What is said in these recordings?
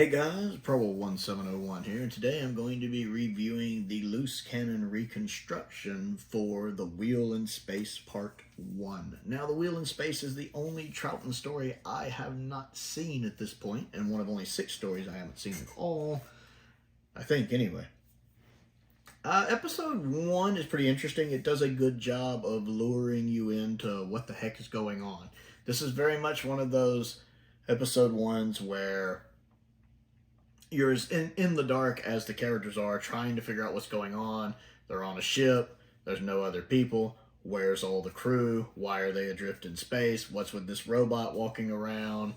Hey guys, Prowl 1701 here, and today I'm going to be reviewing the loose cannon reconstruction for The Wheel in Space Part 1. Now, The Wheel in Space is the only Troughton story I have not seen at this point, and one of only 6 stories I haven't seen at all, I think, anyway. Episode 1 is pretty interesting. It does a good job of luring you into what the heck is going on. This is very much one of those episode 1s where you're as in the dark as the characters are, trying to figure out what's going on. They're on a ship. There's no other people. Where's all the crew? Why are they adrift in space? What's with this robot walking around?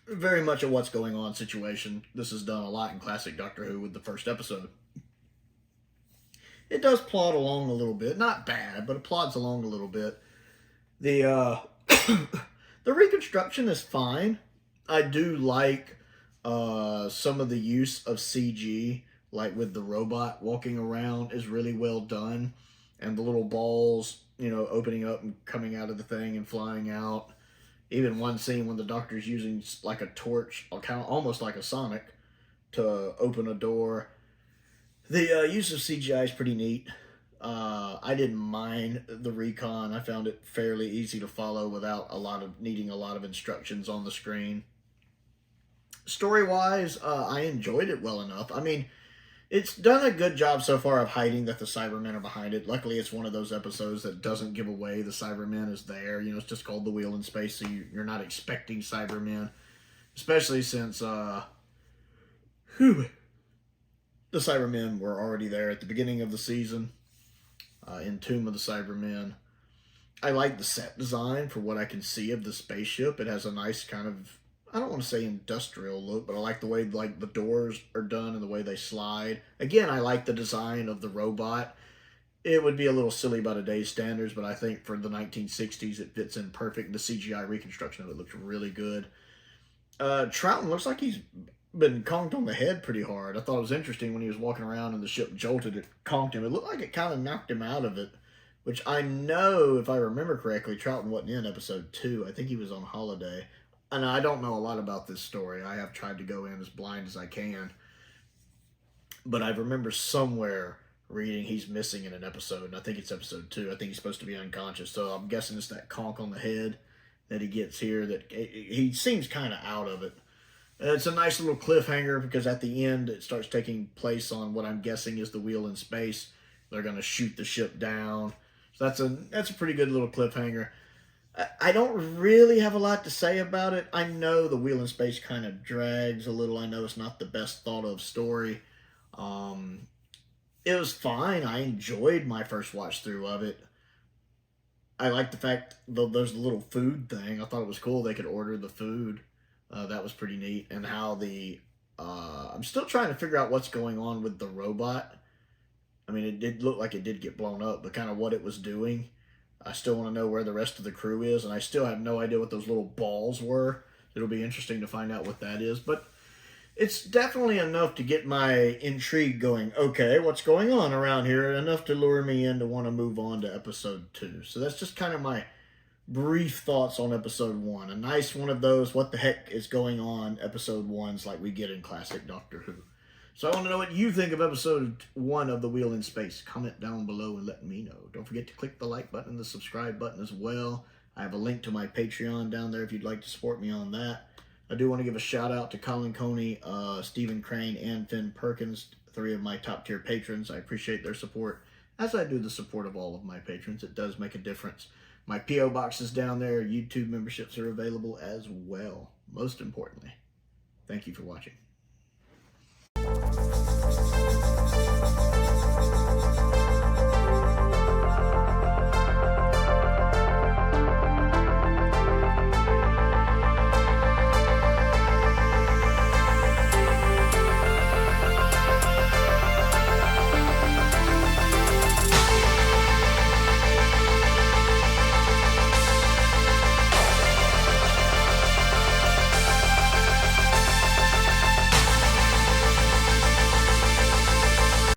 Very much a what's going on situation. This is done a lot in classic Doctor Who with the first episode. It does plod along a little bit. Not bad, but it plods along a little bit. The the reconstruction is fine. I do like some of the use of CG, like with the robot walking around, is really well done, and the little balls, you know, opening up and coming out of the thing and flying out. Even one scene when the Doctor's using like a torch, kind of almost like a Sonic, to open a door. The use of CGI is pretty neat. I didn't mind the recon. I found it fairly easy to follow without needing a lot of instructions on the screen. Story-wise, I enjoyed it well enough. I mean, it's done a good job so far of hiding that the Cybermen are behind it. Luckily, it's one of those episodes that doesn't give away the Cybermen is there. You know, it's just called The Wheel in Space, so you're not expecting Cybermen. Especially since, the Cybermen were already there at the beginning of the season, in Tomb of the Cybermen. I like the set design for what I can see of the spaceship. It has a nice kind of, I don't want to say industrial look, but I like the way like the doors are done and the way they slide. Again, I like the design of the robot. It would be a little silly by today's standards, but I think for the 1960s it fits in perfect. The CGI reconstruction of it looks really good. Troughton looks like he's been conked on the head pretty hard. I thought it was interesting when he was walking around and the ship jolted, it conked him. It looked like it kind of knocked him out of it, which I know, if I remember correctly, Troughton wasn't in episode 2. I think he was on holiday. And I don't know a lot about this story. I have tried to go in as blind as I can. But I remember somewhere reading he's missing in an episode. And I think it's episode 2. I think he's supposed to be unconscious. So I'm guessing it's that conk on the head that he gets here. That he seems kind of out of it. It's a nice little cliffhanger because at the end it starts taking place on what I'm guessing is the Wheel in Space. They're going to shoot the ship down. So that's a pretty good little cliffhanger. I don't really have a lot to say about it. I know the Wheel in Space kind of drags a little. I know it's not the best thought of story. It was fine. I enjoyed my first watch through of it. I like the fact that there's the little food thing. I thought it was cool they could order the food. That was pretty neat. And how I'm still trying to figure out what's going on with the robot. I mean, it did look like it did get blown up, but kind of what it was doing. I still want to know where the rest of the crew is, and I still have no idea what those little balls were. It'll be interesting to find out what that is, but it's definitely enough to get my intrigue going. Okay, what's going on around here? Enough to lure me in to want to move on to episode 2. So that's just kind of my brief thoughts on episode 1. A nice one of those, what the heck is going on, episode 1s like we get in classic Doctor Who. So I want to know what you think of episode 1 of The Wheel in Space. Comment down below and let me know. Don't forget to click the like button and the subscribe button as well. I have a link to my Patreon down there if you'd like to support me on that. I do want to give a shout out to Colin Coney, Stephen Crane, and Finn Perkins, 3 of my top tier patrons. I appreciate their support, as I do the support of all of my patrons. It does make a difference. My P.O. box is down there. YouTube memberships are available as well. Most importantly, thank you for watching.